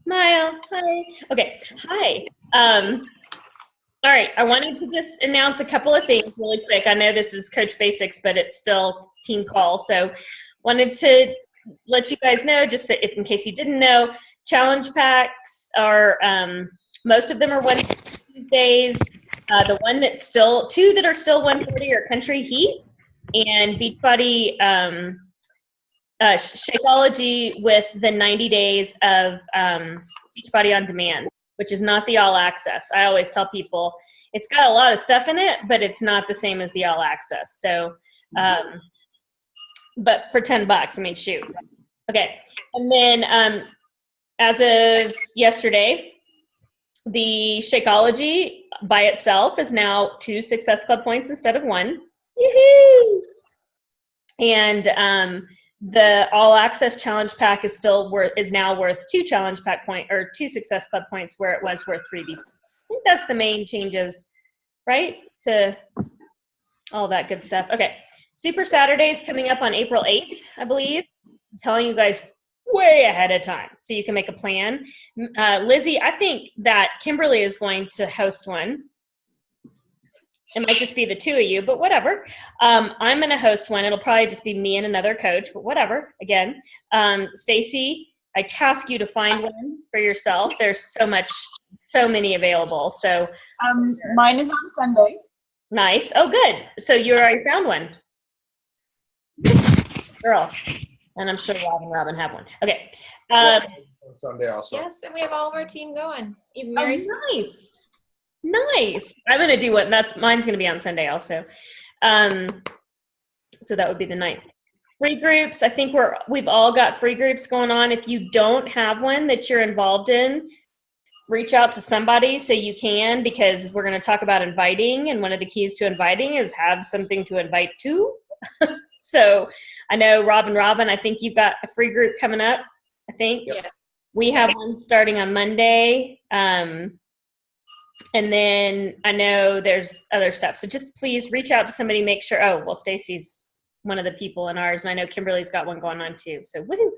Smile. Hi. Okay. Hi. All right. I wanted to just announce a couple of things really quick. I know this is Coach Basics, but it's still team call. So wanted to let you guys know, just so if in case you didn't know, challenge packs are, most of them are 140 these days. The one that's still, two that are still 140 are Country Heat and Beachbody, Shakeology with the 90 days of Beachbody on Demand, which is not the all access. I always tell people it's got a lot of stuff in it, but it's not the same as the all access. So, but for $10, I mean, shoot. Okay. And then as of yesterday, the Shakeology by itself is now 2 Success Club points instead of 1. Woohoo! And the all access challenge pack is now worth 2 challenge pack point or 2 Success Club points where it was worth 3 before. I think that's the main changes, right? To all that good stuff. Okay. Super Saturdays coming up on April 8th, I believe. I'm telling you guys way ahead of time so you can make a plan. Lizzie, I think that Kimberly is going to host one. It might just be the 2 of you, but whatever. I'm going to host one. It'll probably just be me and another coach, but whatever. Again, Stacy, I task you to find one for yourself. There's so many available. So mine is on Sunday. Nice. Oh, good. So you already found one. Girl. And I'm sure Robin have one. Okay. On Sunday also. Yes, and we have all of our team going. Even Oh, Mary's. nice. I'm gonna do one. Mine's gonna be on Sunday also. So that would be the 9th. Free groups. I think we've all got free groups going on. If you don't have one that you're involved in, reach out to somebody so you can, because we're going to talk about inviting, and one of the keys to inviting is have something to invite to. So I know Robin, I think you've got a free group coming up, I think. Yes. We have one starting on Monday. And then I know there's other stuff. So just please reach out to somebody, make sure. Oh, well, Stacy's one of the people in ours, and I know Kimberly's got one going on too. So woohoo.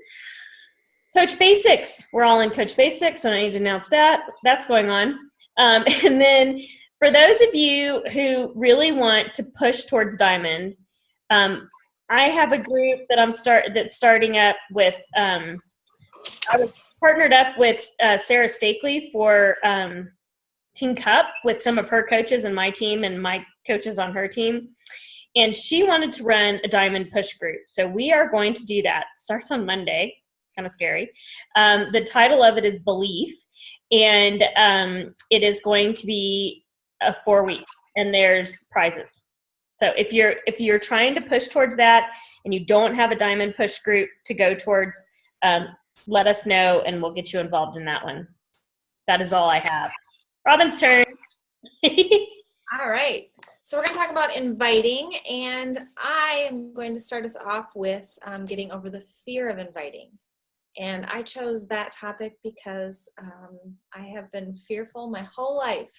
Coach Basics. We're all in Coach Basics, so I need to announce that. That's going on. And then for those of you who really want to push towards Diamond, I have a group that that's starting up with, I was partnered up with Sarah Stakely for Team Cup with some of her coaches and my team and my coaches on her team. And she wanted to run a Diamond push group. So we are going to do that. It starts on Monday. Kind of scary. The title of it is Belief. And it is going to be a 4-week, and there's prizes. So if you're trying to push towards that and you don't have a Diamond push group to go towards, let us know and we'll get you involved in that one. That is all I have. Robin's turn. All right. So we're going to talk about inviting, and I am going to start us off with getting over the fear of inviting. And I chose that topic because I have been fearful my whole life.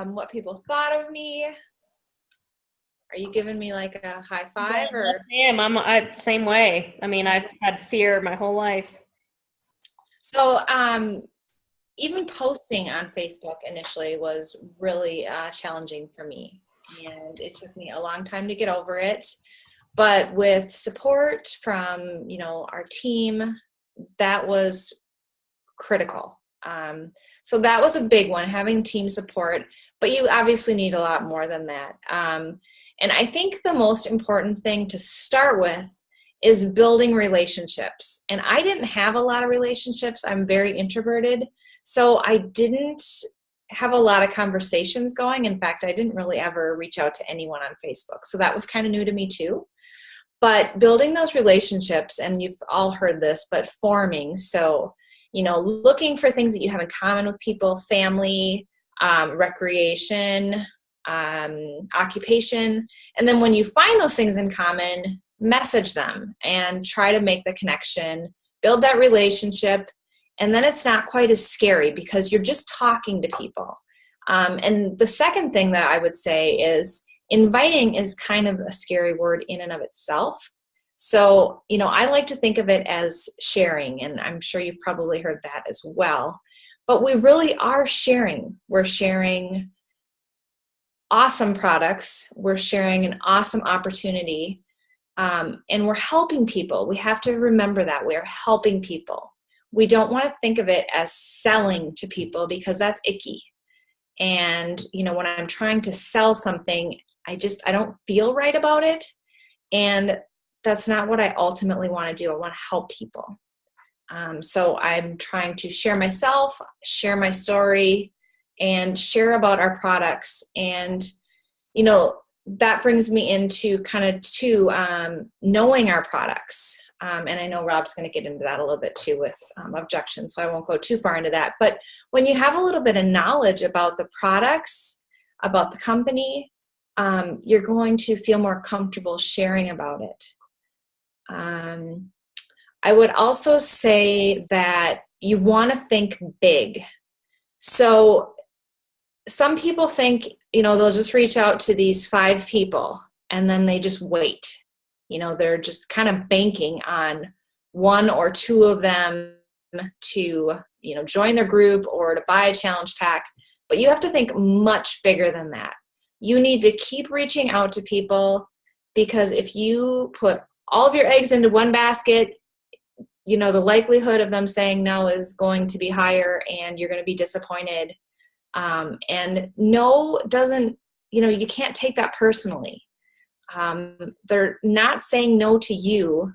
What people thought of me. Are you giving me like a high five? Or? I am. I'm same way. I mean, I've had fear my whole life. So even posting on Facebook initially was really challenging for me. And it took me a long time to get over it. But with support from, our team, that was critical. So that was a big one, having team support. But you obviously need a lot more than that. And I think the most important thing to start with is building relationships. And I didn't have a lot of relationships. I'm very introverted. So I didn't have a lot of conversations going. In fact, I didn't really ever reach out to anyone on Facebook. So that was kind of new to me too. But building those relationships, and you've all heard this, but forming. So, looking for things that you have in common with people, family, recreation, occupation. And then when you find those things in common, message them and try to make the connection, build that relationship. And then it's not quite as scary because you're just talking to people. And the second thing that I would say is inviting is kind of a scary word in and of itself. So, I like to think of it as sharing, and I'm sure you've probably heard that as well. But we really are sharing. We're sharing awesome products. We're sharing an awesome opportunity. And we're helping people. We have to remember that we're helping people. We don't want to think of it as selling to people because that's icky. And, when I'm trying to sell something, I don't feel right about it. And that's not what I ultimately want to do. I want to help people. So I'm trying to share myself, share my story, and share about our products. And, that brings me into kind of knowing our products. And I know Rob's going to get into that a little bit too with objections, so I won't go too far into that. But when you have a little bit of knowledge about the products, about the company, you're going to feel more comfortable sharing about it. I would also say that you want to think big. So some people think, they'll just reach out to these 5 people and then they just wait. They're just kind of banking on 1 or 2 of them to, join their group or to buy a challenge pack. But you have to think much bigger than that. You need to keep reaching out to people, because if you put all of your eggs into one basket, the likelihood of them saying no is going to be higher, and you're going to be disappointed. And no doesn't, you can't take that personally. They're not saying no to you.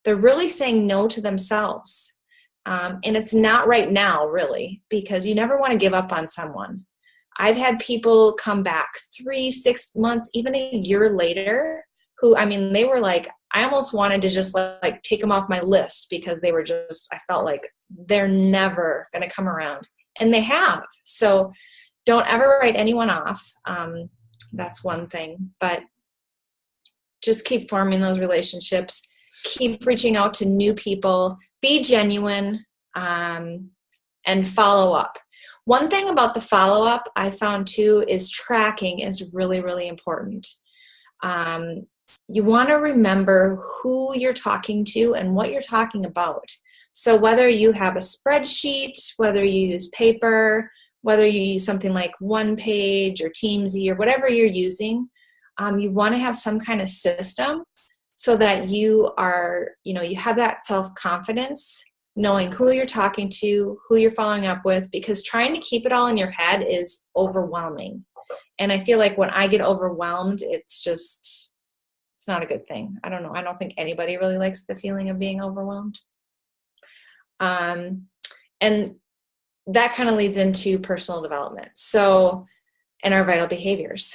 They're really saying no to themselves. And it's not right now, really, because you never want to give up on someone. I've had people come back 3, 6 months, even a year later, who, they were like, I almost wanted to just like take them off my list, because they were I felt like they're never going to come around. And they have. So don't ever write anyone off. That's one thing. But just keep forming those relationships. Keep reaching out to new people. Be genuine, and follow up. One thing about the follow-up I found too is tracking is really, really important. You want to remember who you're talking to and what you're talking about. So whether you have a spreadsheet, whether you use paper, whether you use something like OnePage or Teamsy or whatever you're using, you want to have some kind of system so that you are, you have that self-confidence, knowing who you're talking to, who you're following up with, because trying to keep it all in your head is overwhelming. And I feel like when I get overwhelmed, it's not a good thing. I don't know. I don't think anybody really likes the feeling of being overwhelmed. And that kind of leads into personal development. So, and our vital behaviors.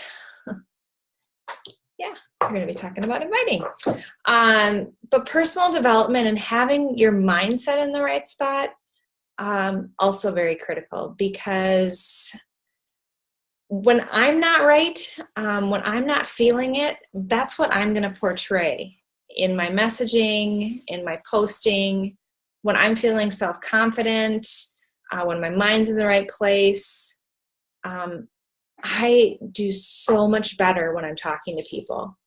Yeah, we're going to be talking about inviting. But personal development and having your mindset in the right spot, also very critical, because when I'm not right, when I'm not feeling it, that's what I'm going to portray in my messaging, in my posting. When I'm feeling self-confident, when my mind's in the right place, I do so much better when I'm talking to people.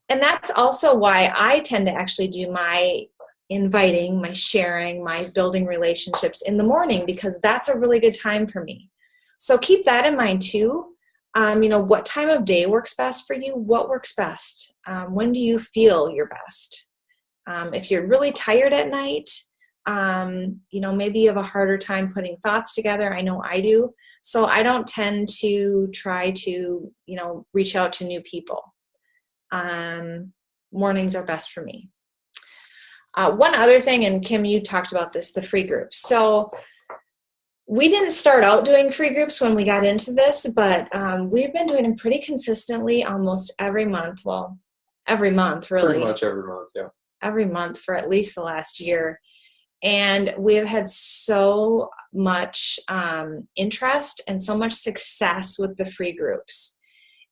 And that's also why I tend to actually do my inviting, my sharing, my building relationships in the morning, because that's a really good time for me. So keep that in mind too. What time of day works best for you? What works best? When do you feel your best? If you're really tired at night, maybe you have a harder time putting thoughts together. I know I do. So I don't tend to try to, reach out to new people. Mornings are best for me. One other thing, and Kim, you talked about this, the free groups. So we didn't start out doing free groups when we got into this, but we've been doing them pretty consistently almost every month. Well, every month, really. Pretty much every month, yeah. Every month for at least the last year. And we have had so much interest and so much success with the free groups.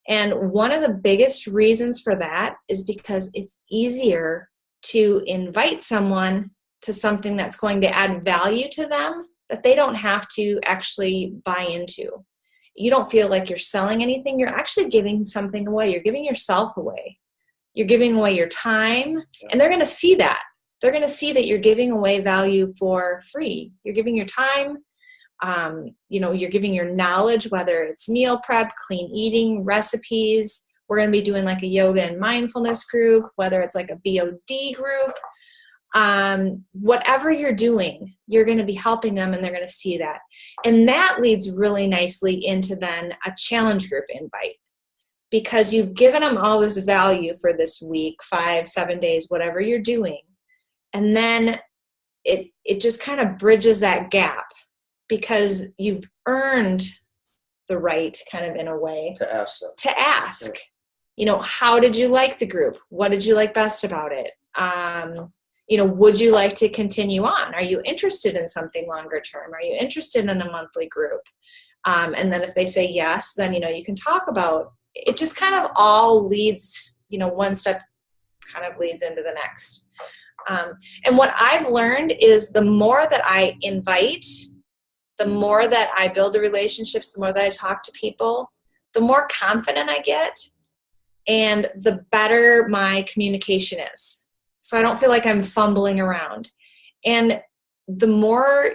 And one of the biggest reasons for that is because it's easier to invite someone to something that's going to add value to them that they don't have to actually buy into. You don't feel like you're selling anything. You're actually giving something away. You're giving yourself away. you're giving away your time, and they're going to see that. They're going to see that you're giving away value for free. You're giving your time, you're giving your knowledge, whether it's meal prep, clean eating, recipes. We're going to be doing like a yoga and mindfulness group, whether it's like a BOD group. Whatever you're doing, you're going to be helping them, and they're going to see that. And that leads really nicely into then a challenge group invite, because you've given them all this value for this week, 5-7 days, whatever you're doing. And then it just kind of bridges that gap, because you've earned the right, kind of in a way, To ask them. to ask, how did you like the group? What did you like best about it? Would you like to continue on? Are you interested in something longer term? Are you interested in a monthly group? And then if they say yes, then, you can talk about it. Just kind of all leads, one step kind of leads into the next. And what I've learned is the more that I invite, the more that I build the relationships, the more that I talk to people, the more confident I get, and the better my communication is. So I don't feel like I'm fumbling around. And the more,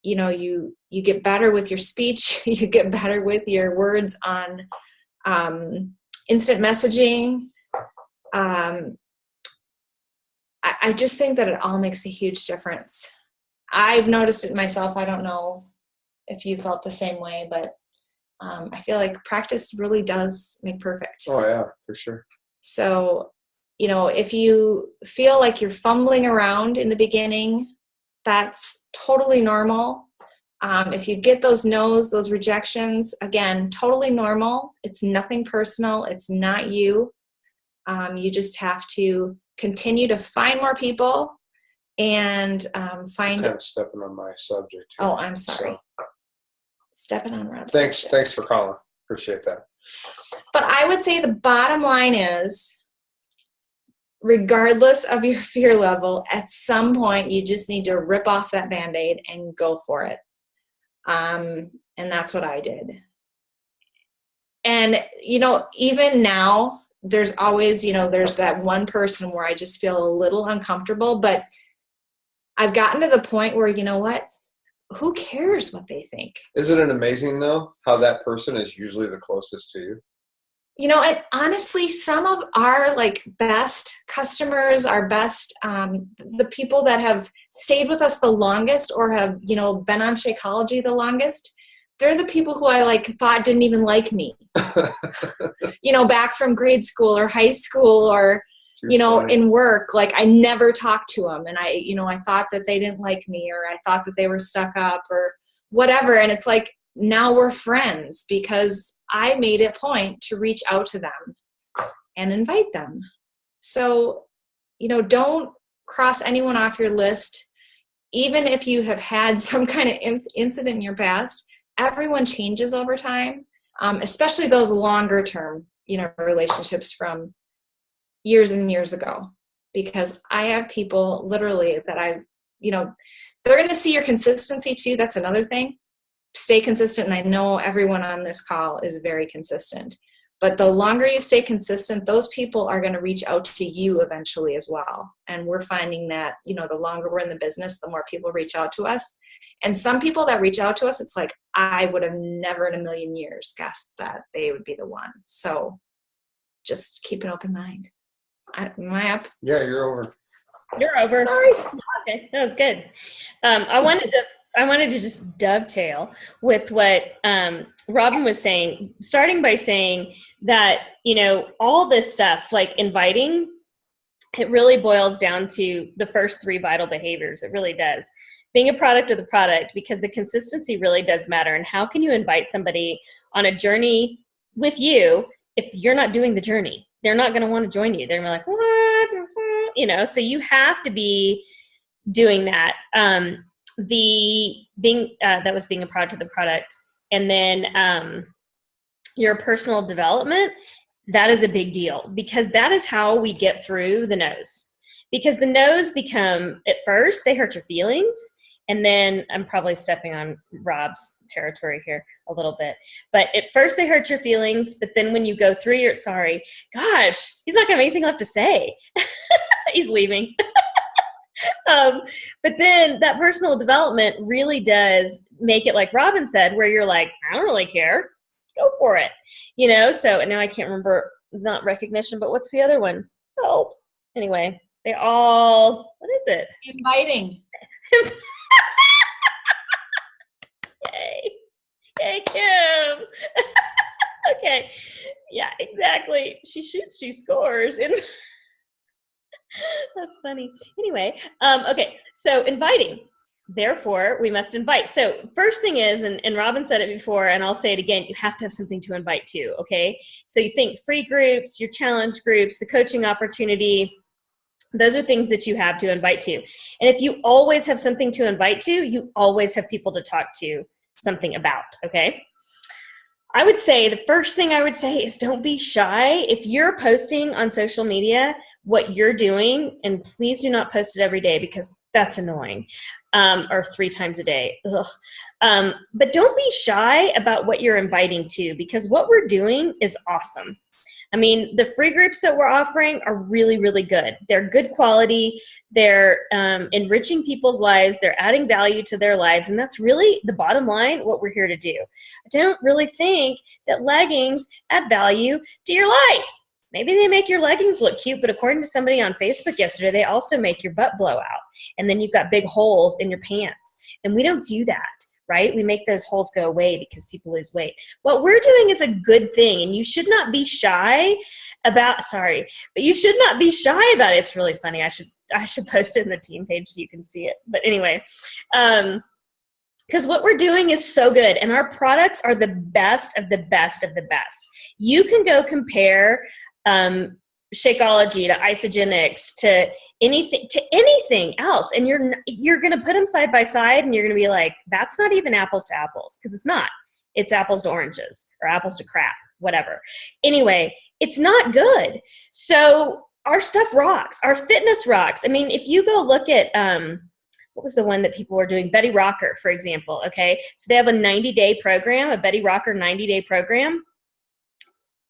you get better with your speech, you get better with your words on instant messaging. I just think that it all makes a huge difference. I've noticed it myself. I don't know if you felt the same way, but I feel like practice really does make perfect. Oh yeah, for sure. So, if you feel like you're fumbling around in the beginning, that's totally normal. If you get those no's, those rejections, again, totally normal. It's nothing personal. It's not you. You just have to continue to find more people and find. Kind of stepping on my subject here. Oh, I'm sorry. So, Stepping on Rob's thanks subject. for calling. Appreciate that. But I would say the bottom line is, regardless of your fear level, at some point you just need to rip off that Band-Aid and go for it. And that's what I did. And, even now, there's always, there's that one person where I just feel a little uncomfortable, but I've gotten to the point where, you know what? Who cares what they think? Isn't it amazing, though, how that person is usually the closest to you? And honestly, some of our best customers, our best, the people that have stayed with us the longest or have, been on Shakeology the longest, they're the people who I thought didn't even like me, back from grade school or high school or, funny. in work. I never talked to them, and I thought that they didn't like me, or I thought that they were stuck up or whatever. And it's now we're friends because I made it a point to reach out to them and invite them. So, don't cross anyone off your list. Even if you have had some kind of incident in your past, everyone changes over time, especially those longer term, relationships from years and years ago. Because I have people literally that they're going to see your consistency too. That's another thing. Stay consistent. And I know everyone on this call is very consistent, but the longer you stay consistent, those people are going to reach out to you eventually as well. And we're finding that, the longer we're in the business, the more people reach out to us. And some people that reach out to us, it's I would have never in a million years guessed that they would be the one. So just keep an open mind. Am I up? Yeah, you're over. You're over. Sorry. Okay, that was good. I wanted to just dovetail with what Robin was saying, starting by saying that, all this stuff, inviting, it really boils down to the first 3 vital behaviors. It really does. Being a product of the product, because the consistency really does matter. And how can you invite somebody on a journey with you if you're not doing the journey? They're not going to want to join you. They're going to be what? So you have to be doing that. That was being a product of the product. And then your personal development, that is a big deal, because that is how we get through the no's. Because the no's become, at first, they hurt your feelings. And then I'm probably stepping on Rob's territory here a little bit. But at first they hurt your feelings, but then when you go through your, sorry, gosh, he's not gonna have anything left to say. He's leaving. But then that personal development really does make it like Robin said, where you're like, I don't really care. Go for it. You know, so, and now I can't remember, not recognition, but what's the other one? Oh, anyway, they all, what is it? Inviting. Yay, Kim. Okay. Yeah, exactly. She shoots, she scores. And that's funny. Anyway, okay, so inviting. Therefore, we must invite. So first thing is, and Robin said it before, and I'll say it again, you have to have something to invite to, okay? So you think free groups, your challenge groups, the coaching opportunity, those are things that you have to invite to. And if you always have something to invite to, you always have people to talk to something about, okay? I would say the first thing I would say is don't be shy. If you're posting on social media what you're doing, and please do not post it every day because that's annoying, or 3 times a day. But don't be shy about what you're inviting to, because what we're doing is awesome. I mean, the free groups that we're offering are really, really good. They're good quality. They're enriching people's lives. They're adding value to their lives. And that's really the bottom line, what we're here to do. I don't really think that leggings add value to your life. Maybe they make your leggings look cute, but according to somebody on Facebook yesterday, they also make your butt blow out. And then you've got big holes in your pants. And we don't do that. Right? We make those holes go away because people lose weight. What we're doing is a good thing, and you should not be shy about, but you should not be shy about it. It's really funny. I should post it in the team page so you can see it. But anyway, because what we're doing is so good, and our products are the best of the best of the best. You can go compare Shakeology to Isogenics to anything else, and you're going to put them side by side, and you're going to be like, that's not even apples to apples, because it's not. It's apples to oranges or apples to crap, whatever. Anyway, it's not good. So our stuff rocks. Our fitness rocks. I mean, if you go look at what was the one that people were doing? Betty Rocker, for example. Okay, so they have a 90-day program, a Betty Rocker 90-day program.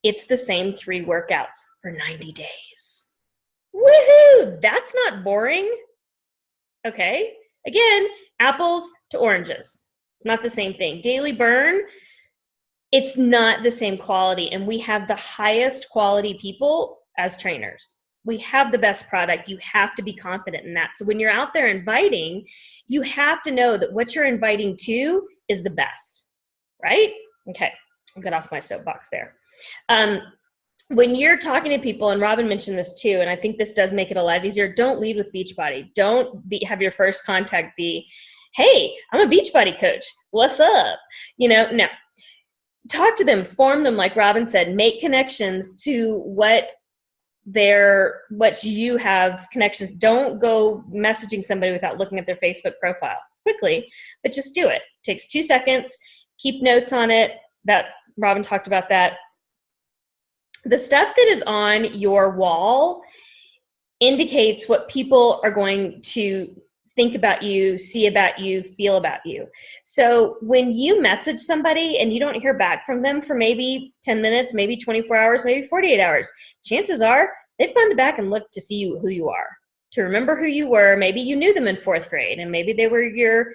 It's the same 3 workouts for 90 days. Woohoo! That's not boring. Okay. Again, apples to oranges. Not the same thing. Daily Burn, it's not the same quality. And we have the highest quality people as trainers. We have the best product. You have to be confident in that. So when you're out there inviting, you have to know that what you're inviting to is the best, right? Okay. I'll get off my soapbox there. When you're talking to people, and Robin mentioned this too, and I think this does make it a lot easier, don't lead with Beachbody. Don't have your first contact be, hey, I'm a Beachbody coach. What's up? You know, no. Talk to them, form them, like Robin said, make connections to what you have connections. Don't go messaging somebody without looking at their Facebook profile quickly, but just do it. It takes 2 seconds. Keep notes on it. That Robin talked about that. The stuff that is on your wall indicates what people are going to think about you, see about you, feel about you. So when you message somebody and you don't hear back from them for maybe 10 minutes, maybe 24 hours, maybe 48 hours, chances are they've gone back and looked to see who you are, to remember who you were. Maybe you knew them in 4th grade, and maybe they were your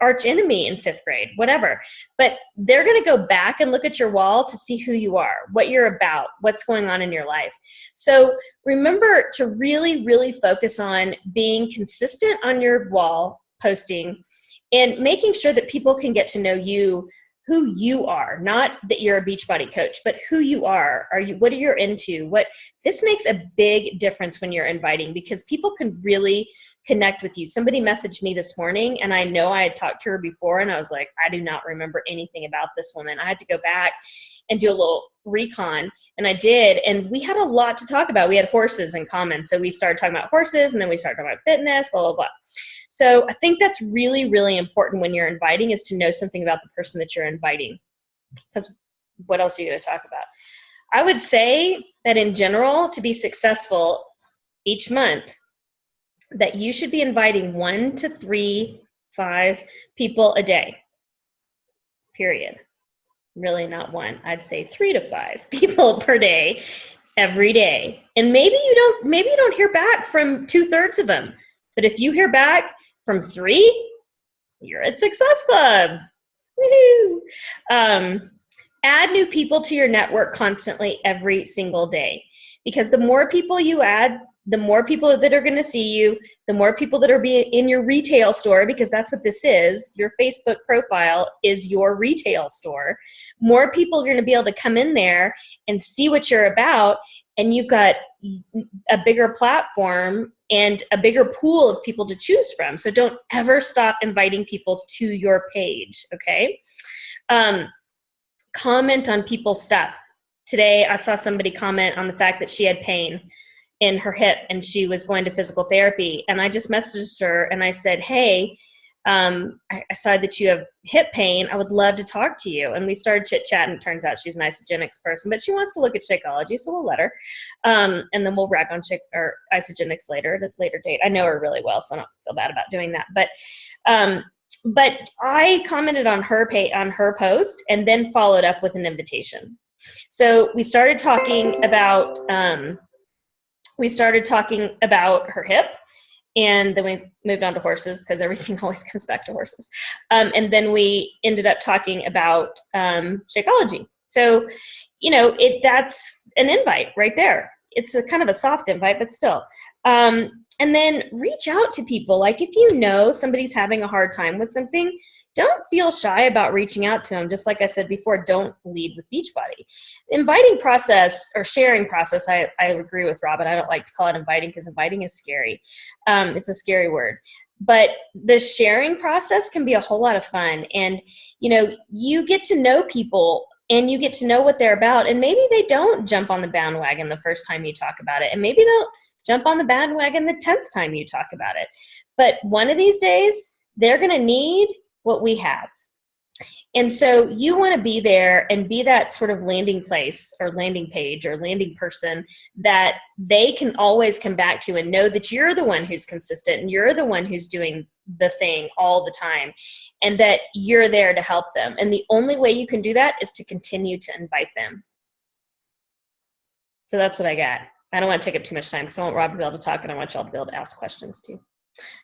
arch enemy in 5th grade, whatever. But they're going to go back and look at your wall to see who you are, what you're about, what's going on in your life. So remember to really, really focus on being consistent on your wall posting and making sure that people can get to know you, who you are, not that you're a Beachbody coach, but who you are. What are you into? This makes a big difference when you're inviting, because people can really connect with you. Somebody messaged me this morning, and I know I had talked to her before, and I was like, I do not remember anything about this woman. I had to go back and do a little recon, and I did, and we had a lot to talk about. We had horses in common, so we started talking about horses, and then we started talking about fitness, blah, blah, blah. So I think that's really, really important when you're inviting, is to know something about the person that you're inviting, because what else are you going to talk about? I would say that in general, to be successful each month, that you should be inviting 1 to 3 5 people a day, period. Really not one. I'd say 3 to 5 people per day, every day. And maybe you don't hear back from 2/3 of them. But if you hear back from 3, you're at Success Club. Woohoo! Add new people to your network constantly every single day, because the more people you add, the more people that are going to see you, the more people that are in your retail store, because that's what this is. Your Facebook profile is your retail store. More people are going to be able to come in there and see what you're about, and you've got a bigger platform and a bigger pool of people to choose from. So don't ever stop inviting people to your page, okay? Comment on people's stuff. Today, I saw somebody comment on the fact that she had pain in her hip and she was going to physical therapy. And I just messaged her and I said, hey, I saw that you have hip pain. I would love to talk to you. And we started chit-chatting. It turns out she's an Isagenix person, but she wants to look at Shakeology, so we'll let her. And then we'll rag on Isagenix later at a later date. I know her really well, so I don't feel bad about doing that. But I commented on her post and then followed up with an invitation. So we started talking about her hip, and then we moved on to horses because everything always comes back to horses. And then we ended up talking about Shakeology. So, that's an invite right there. It's a kind of a soft invite, but still. And then reach out to people. Like if you know somebody's having a hard time with something, don't feel shy about reaching out to them. Just like I said before, don't lead with Beachbody. Inviting process or sharing process, I agree with Robin. I don't like to call it inviting because inviting is scary. It's a scary word. But the sharing process can be a whole lot of fun. And, you get to know people and you get to know what they're about. And maybe they don't jump on the bandwagon the first time you talk about it. And maybe they'll jump on the bandwagon the 10th time you talk about it. But one of these days, they're going to need what we have. And so you want to be there and be that sort of landing place or landing page or landing person that they can always come back to and know that you're the one who's consistent and you're the one who's doing the thing all the time and that you're there to help them. And the only way you can do that is to continue to invite them. So that's what I got. I don't want to take up too much time because I want Rob to be able to talk and I want y'all to be able to ask questions too.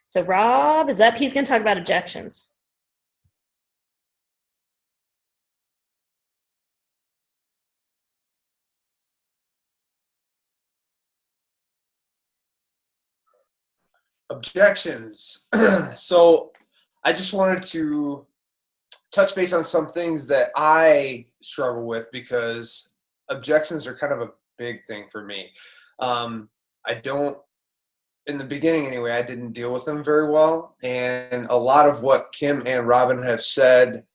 So Rob is up. He's going to talk about objections. Objections. So I just wanted to touch base on some things that I struggle with because objections are kind of a big thing for me. In the beginning anyway, I didn't deal with them very well. And a lot of what Kim and Robin have said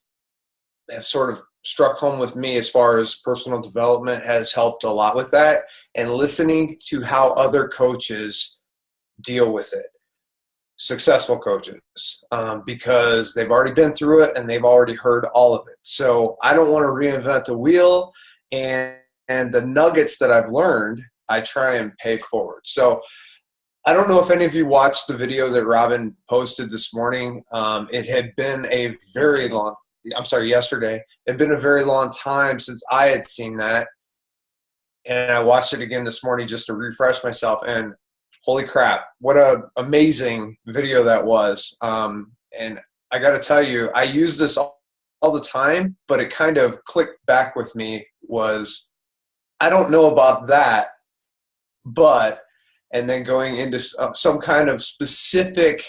have sort of struck home with me as far as personal development has helped a lot with that, and listening to how other coaches deal with it. Successful coaches, because they've already been through it and they've already heard all of it. So I don't want to reinvent the wheel, and the nuggets that I've learned, I try and pay forward. So I don't know if any of you watched the video that Robin posted this morning. It had been a very long, yesterday. It had been a very long time since I had seen that. And I watched it again this morning just to refresh myself, and holy crap, what an amazing video that was. And I got to tell you, I use this all the time, but it kind of clicked back with me was, I don't know about that, but, and then going into some kind of specific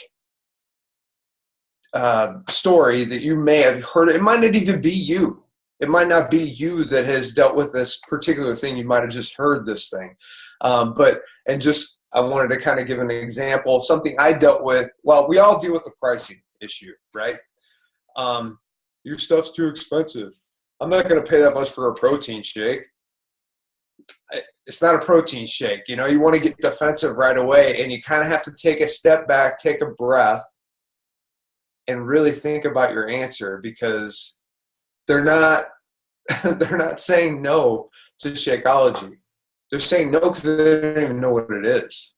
story that you may have heard. It might not even be you. It might not be you that has dealt with this particular thing. You might have just heard this thing. I wanted to kind of give an example of something I dealt with. Well, we all deal with the pricing issue, right? Your stuff's too expensive. I'm not going to pay that much for a protein shake. It's not a protein shake. You want to get defensive right away, and you kind of have to take a step back, take a breath, and really think about your answer, because they're not saying no to Shakeology. They're saying no because they don't even know what it is.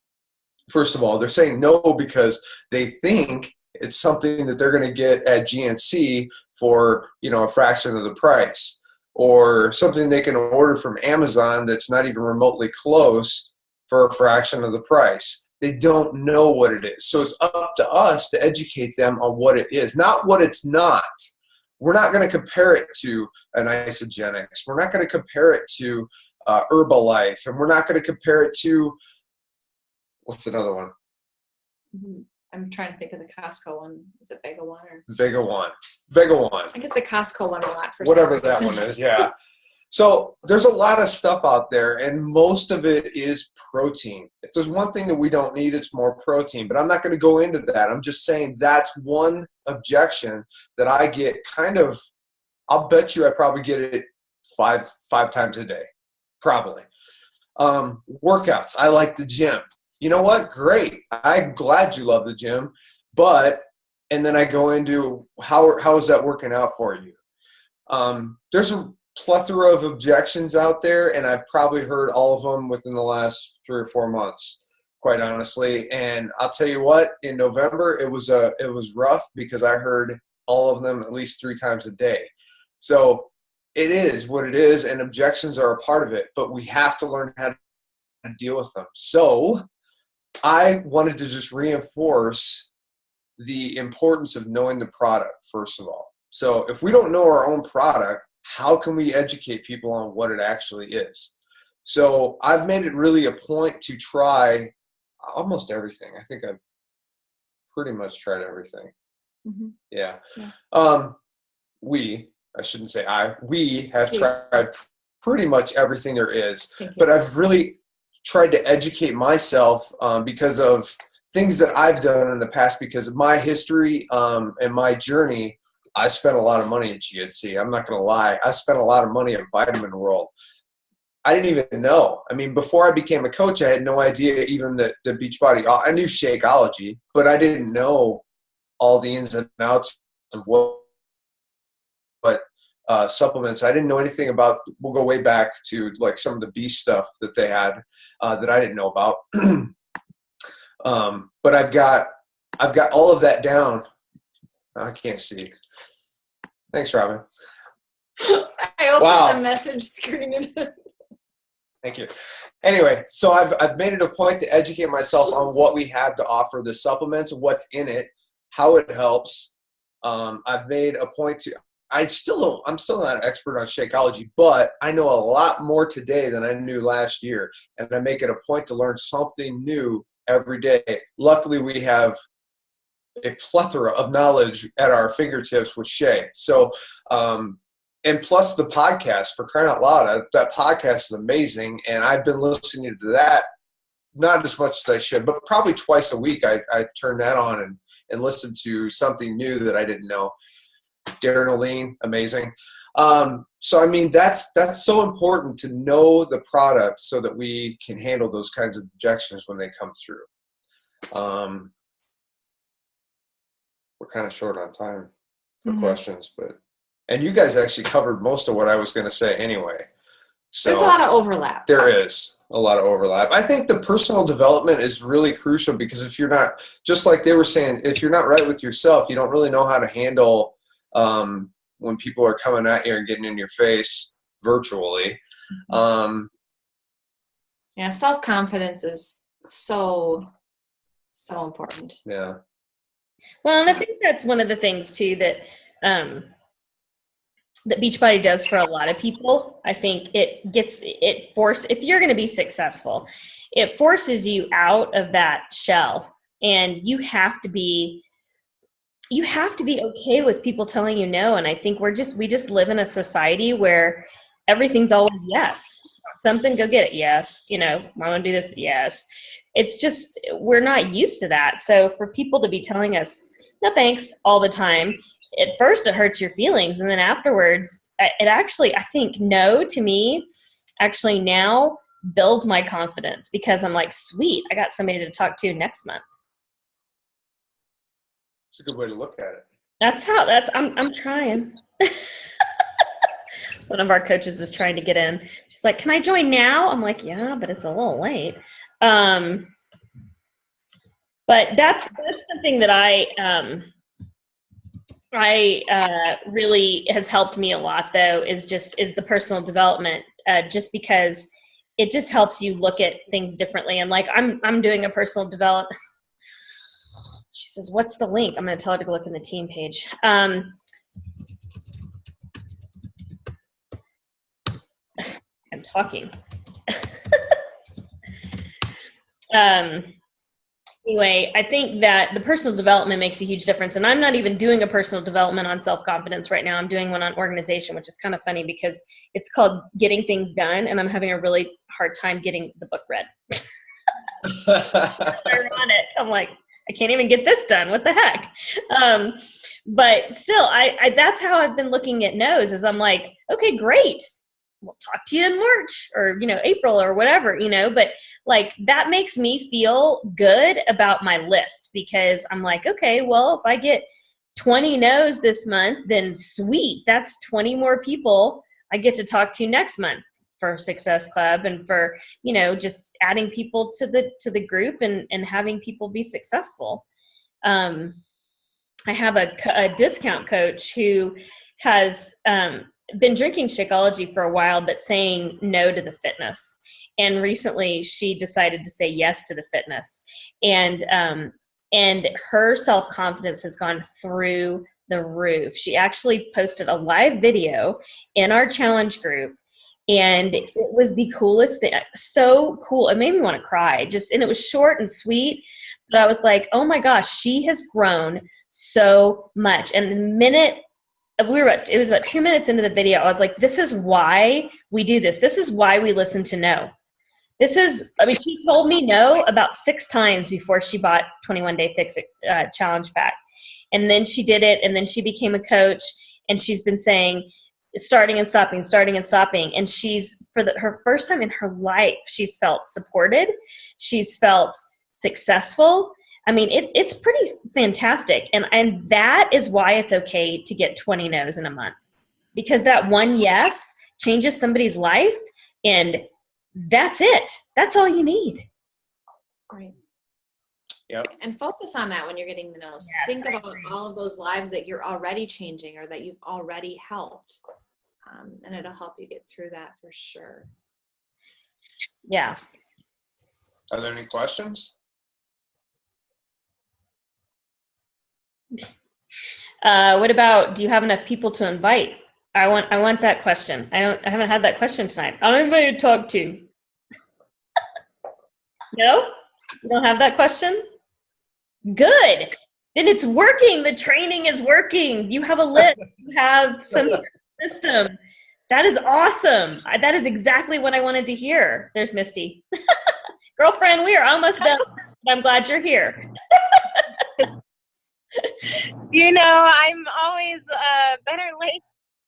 First of all, they're saying no because they think It's something that they're going to get at GNC for, a fraction of the price, or something they can order from Amazon that's not even remotely close for a fraction of the price. They don't know what it is. So it's up to us to educate them on what it is, not what it's not. We're not going to compare it to an Isogenics. We're not going to compare it to Herbalife, and we're not going to compare it to, what's another one? I'm trying to think of the Costco one. Is it Vega One or Vega One? Vega One. I get the Costco one a lot for whatever that one is. Yeah. So there's a lot of stuff out there, and most of it is protein. If there's one thing that we don't need, it's more protein. But I'm not going to go into that. I'm just saying that's one objection that I get I'll bet you I probably get it five times a day, probably. Workouts. I like the gym. You know what? Great. I'm glad you love the gym. And then I go into how is that working out for you? There's a plethora of objections out there, and I've probably heard all of them within the last 3 or 4 months, quite honestly. And I'll tell you what, in November, it was rough because I heard all of them at least 3 times a day. So it is what it is, and objections are a part of it, but we have to learn how to deal with them. So I wanted to just reinforce the importance of knowing the product, first of all. So if we don't know our own product, how can we educate people on what it actually is? So I've made it really a point to try almost everything. I think I've pretty much tried everything. Mm-hmm. Yeah. I shouldn't say we have tried pretty much everything there is, but I've really tried to educate myself because of things that I've done in the past, because of my history and my journey. I spent a lot of money at GNC. I'm not going to lie. I spent a lot of money at Vitamin World. I didn't even know. I mean, before I became a coach, I had no idea even that the Beachbody, I knew Shakeology, but I didn't know all the ins and outs of what supplements. I didn't know anything about, we'll go way back to like some of the beast stuff that they had that I didn't know about. But I've got all of that down. I can't see. Thanks, Robin. I opened the message screen. Thank you. Anyway, so I've made it a point to educate myself on what we have to offer, the supplements, what's in it, how it helps. I've made a point to, I'm still not an expert on Shakeology, but I know a lot more today than I knew last year. And I make it a point to learn something new every day. Luckily, we have a plethora of knowledge at our fingertips with Shay. So, and plus the podcast, for crying out loud, that podcast is amazing. And I've been listening to that, not as much as I should, but probably twice a week. I turn that on and listen to something new that I didn't know. Darren O'Lean, amazing. So, I mean, that's so important to know the product so that we can handle those kinds of objections when they come through. We're kind of short on time for questions, and you guys actually covered most of what I was going to say anyway. So there's a lot of overlap. There is a lot of overlap. I think the personal development is really crucial, because if you're not, just like they were saying, if you're not right with yourself, you don't really know how to handle when people are coming at you and getting in your face virtually. Yeah, self-confidence is so important. Yeah. Well, and I think that's one of the things too that Beachbody does for a lot of people. I think if you're going to be successful, it forces you out of that shell, and you have to be okay with people telling you no. And I think we just live in a society where everything's always yes. Something, go get it. Yes. I want to do this. Yes. It's just, we're not used to that. So for people to be telling us no thanks all the time, at first it hurts your feelings. And then afterwards, it actually, I think no to me actually now builds my confidence, because I'm like, sweet, I got somebody to talk to next month. It's a good way to look at it. I'm trying. One of our coaches is trying to get in. She's like, can I join now? I'm like, yeah, but it's a little late. But But that's something that I really has helped me a lot, though, is the personal development, just because it just helps you look at things differently. And like I'm doing a personal development. She says, "What's the link?" I'm going to tell her to go look in the team page. I'm talking. Anyway, I think that the personal development makes a huge difference. And I'm not even doing a personal development on self-confidence right now. I'm doing one on organization, which is kind of funny because it's called Getting Things Done. And I'm having a really hard time getting the book read. Ironic. I'm like, I can't even get this done. What the heck? But still, I that's how I've been looking at no's, is I'm like, okay, great. We'll talk to you in March or, April or whatever, but like that makes me feel good about my list, because I'm like, okay, well, if I get 20 no's this month, then sweet, that's 20 more people I get to talk to next month for Success Club, and for, just adding people to the group and having people be successful. I have a discount coach who has been drinking Shakeology for a while, but saying no to the fitness. And recently she decided to say yes to the fitness. And her self-confidence has gone through the roof. She actually posted a live video in our challenge group, and it was the coolest thing. So cool. It made me want to cry. And it was short and sweet, but I was like, oh my gosh, she has grown so much. And the minute it was about 2 minutes into the video, I was like, this is why we do this. This is why we listen to no. She told me no about 6 times before she bought 21 Day Fix It Challenge Pack. And then she did it, and then she became a coach, and she's been saying, starting and stopping. And she's, her first time in her life, she's felt supported. She's felt successful. I mean, it's pretty fantastic. And that is why it's okay to get 20 no's in a month, because that one yes changes somebody's life, and that's it. That's all you need. Right. Yep. And focus on that when you're getting the no's. Yeah, think about all of those lives that you're already changing or that you've already helped. And it'll help you get through that for sure. Yeah. Are there any questions? What about, do you have enough people to invite? I want that question. I haven't had that question tonight. I don't have anybody to talk to. No? You don't have that question? Good. Then it's working. The training is working. You have a list. You have some system. That is awesome. That is exactly what I wanted to hear. There's Misty. Girlfriend, we are almost done. I'm glad you're here. I'm always better late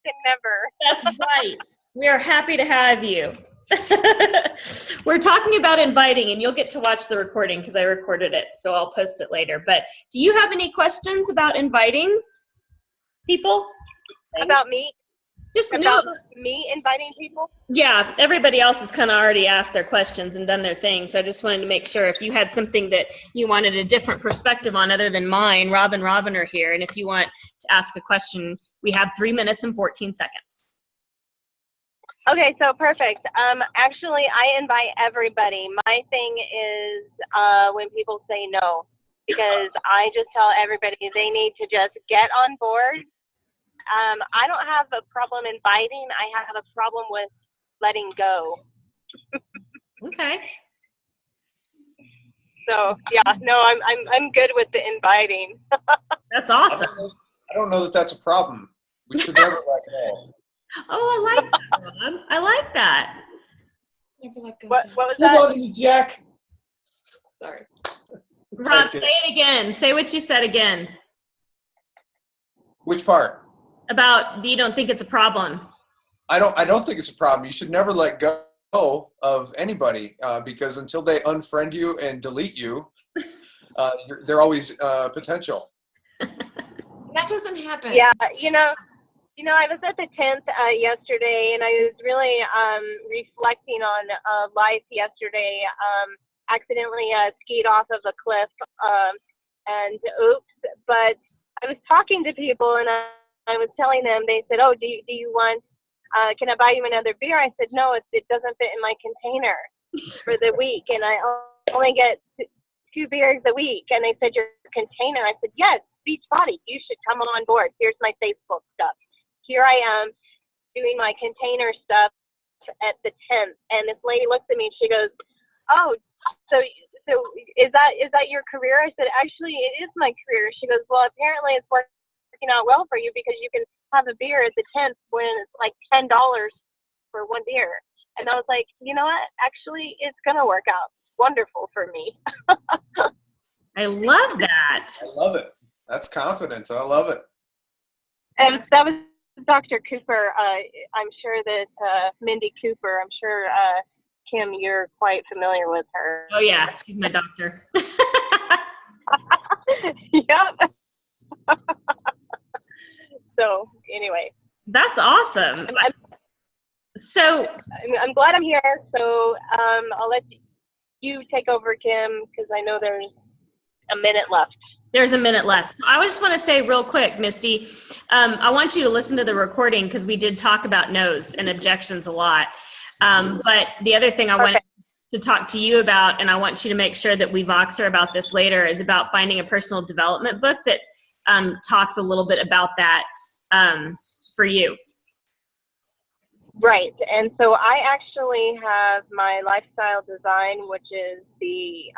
than never. That's right. We are happy to have you. We're talking about inviting, and you'll get to watch the recording because I recorded it, so I'll post it later. But do you have any questions about inviting people? About me? Just about me inviting people? Yeah, everybody else has kind of already asked their questions and done their thing, so I just wanted to make sure if you had something that you wanted a different perspective on other than mine, Rob and Robin are here, and if you want to ask a question, we have 3 minutes and 14 seconds. Okay, so perfect. Actually, I invite everybody. My thing is when people say no, because I just tell everybody they need to just get on board. I don't have a problem inviting. I have a problem with letting go. Okay. So yeah, no, I'm good with the inviting. That's awesome. I don't know that that's a problem. We should never let go. Oh, I like that, Rob. I like that. Never let go. What was Hold that? on to you, Jack. Sorry. Rob, say it again. Say what you said again. Which part? About you don't think it's a problem. I don't think it's a problem. You should never let go of anybody because until they unfriend you and delete you, they're always potential. That doesn't happen. Yeah, I was at the 10th yesterday, and I was really reflecting on life yesterday. accidentally skied off of a cliff, and oops. But I was talking to people, and I was telling them. They said, "Oh, do you want? Can I buy you another beer?" I said, "No, it doesn't fit in my container for the week, and I only get 2 beers a week." And they said, "Your container?" I said, "Yes, Beachbody. You should come on board. Here's my Facebook stuff. Here I am doing my container stuff at the tent." And this lady looks at me and she goes, "Oh, so is that your career?" I said, "Actually, it is my career." She goes, "Well, apparently it's working out well for you because you can have a beer at the tent when it's like $10 for 1 beer." And I was like, you know what? Actually, it's gonna work out wonderful for me. I love that. I love it. That's confidence. I love it. And that was Dr. Cooper. I'm sure that Mindy Cooper, I'm sure, Kim, you're quite familiar with her. Oh yeah, she's my doctor. Yep. So anyway. That's awesome. So I'm glad I'm here. So I'll let you take over, Kim, because I know there's a minute left. There's a minute left. So I just want to say real quick, Misty, I want you to listen to the recording because we did talk about no's and objections a lot. But the other thing I want to talk to you about, and I want you to make sure that we Vox her about this later, is about finding a personal development book that talks a little bit about that for you. Right. And so I actually have my lifestyle design, which is the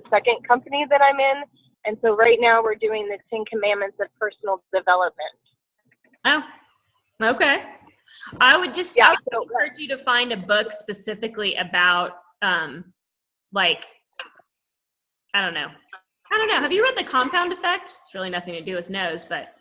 second company that I'm in. And so right now we're doing the 10 Commandments of Personal Development. Oh, okay. I would just encourage you to find a book specifically about, like, I don't know. Have you read The Compound Effect? It's really nothing to do with no's, but